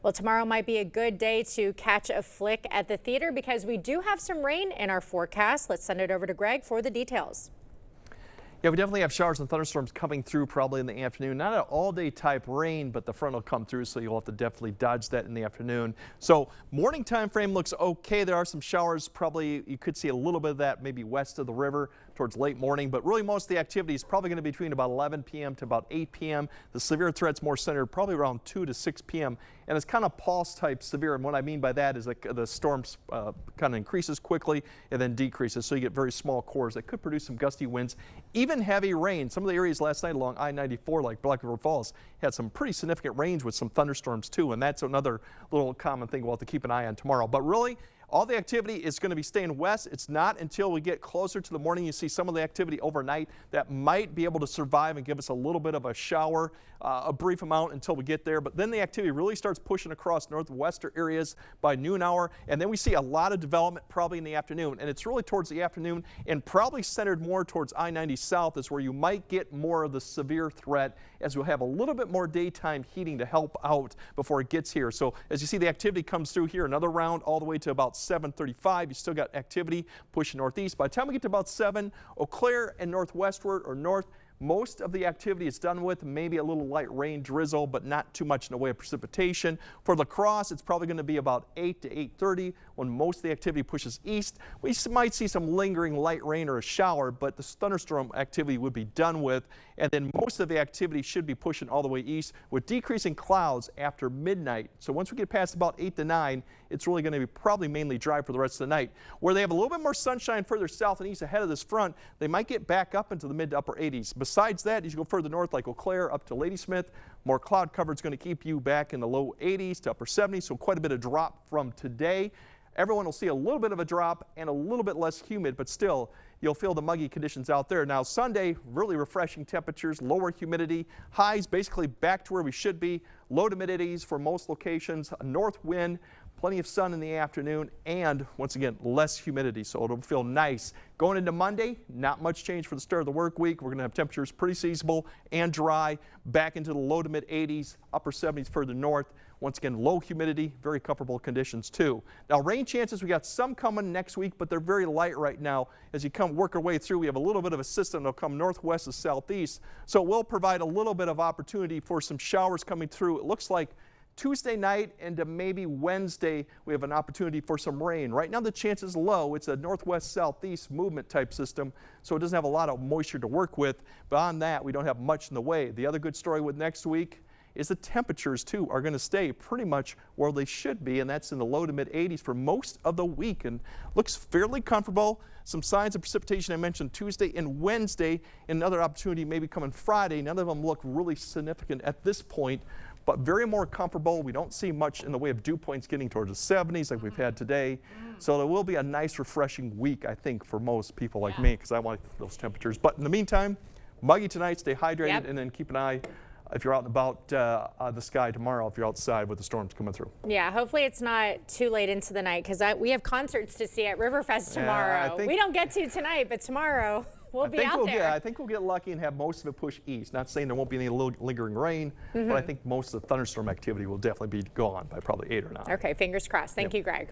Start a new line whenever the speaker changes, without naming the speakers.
Well, tomorrow might be a good day to catch a flick at the theater because we do have some rain in our forecast. Let's send it over to Greg for the details.
Yeah, we definitely have showers and thunderstorms coming through probably in the afternoon. Not an all-day type rain, but the front will come through, so you'll have to definitely dodge that in the afternoon. So morning time frame looks okay. There are some showers. Probably you could see a little bit of that maybe west of the river towards late morning, but really most of the activity is probably going to be between about 11 p.m. to about 8 p.m. The severe threat's more centered probably around 2 to 6 p.m. And it's kind of pulse type severe. And what I mean by that is like the storm kind of increases quickly and then decreases. So you get very small cores that could produce some gusty winds, even heavy rain. Some of the areas last night along I-94 like Black River Falls had some pretty significant rains with some thunderstorms too. And that's another little common thing we'll have to keep an eye on tomorrow. But really, all the activity is going to be staying west. It's not until we get closer to the morning you see some of the activity overnight that might be able to survive and give us a little bit of a shower, a brief amount until we get there. But then the activity really starts pushing across northwestern areas by noon hour. And then we see a lot of development probably in the afternoon. And it's really towards the afternoon and probably centered more towards I-90 south is where you might get more of the severe threat as we'll have a little bit more daytime heating to help out before it gets here. So as you see the activity comes through here, another round all the way to about 7:35. You still got activity pushing northeast. By the time we get to about 7, Eau Claire and northwestward or north, most of the activity is done with, maybe a little light rain drizzle, but not too much in the way of precipitation. For La Crosse, it's probably going to be about 8 to 8:30 when most of the activity pushes east. We might see some lingering light rain or a shower, but the thunderstorm activity would be done with. And then most of the activity should be pushing all the way east with decreasing clouds after midnight. So once we get past about 8 to 9, it's really going to be probably mainly dry for the rest of the night. Where they have a little bit more sunshine further south and east ahead of this front, they might get back up into the mid to upper 80s. Besides that, as you go further north like Eau Claire up to Ladysmith, more cloud cover is going to keep you back in the low 80s to upper 70s, so quite a bit of drop from today. Everyone will see a little bit of a drop and a little bit less humid, but still you'll feel the muggy conditions out there. Now Sunday, really refreshing temperatures, lower humidity, highs basically back to where we should be, low to mid 80s for most locations, a north wind, plenty of sun in the afternoon, and once again, less humidity, so it'll feel nice. Going into Monday, not much change for the start of the work week. We're going to have temperatures pretty seasonable and dry, back into the low to mid 80s, upper 70s further north. Once again, low humidity, very comfortable conditions too. Now rain chances, we got some coming next week, but they're very light right now. As you work our way through, we have a little bit of a system that'll come northwest to southeast, so it will provide a little bit of opportunity for some showers coming through. It looks like Tuesday night into maybe Wednesday, we have an opportunity for some rain. Right now the chance is low. It's a northwest-southeast movement type system, so it doesn't have a lot of moisture to work with. Beyond that, we don't have much in the way. The other good story with next week is the temperatures too are going to stay pretty much where they should be, and that's in the low to mid 80s for most of the week and looks fairly comfortable. Some signs of precipitation I mentioned Tuesday and Wednesday, and another opportunity maybe coming Friday. None of them look really significant at this point, but very more comfortable. We don't see much in the way of dew points getting towards the 70s like we've had today. So it will be a nice refreshing week, I think, for most people like me, because I like those temperatures. But in the meantime, muggy tonight, stay hydrated, and then keep an eye if you're out and about the sky tomorrow, if you're outside with the storms coming through.
Yeah, hopefully it's not too late into the night because we have concerts to see at Riverfest tomorrow. We don't get to tonight, but tomorrow we'll be out there.
I think we'll get lucky and have most of it push east. Not saying there won't be any lingering rain, but I think most of the thunderstorm activity will definitely be gone by probably 8 or 9.
Okay, fingers crossed. Thank you, Greg.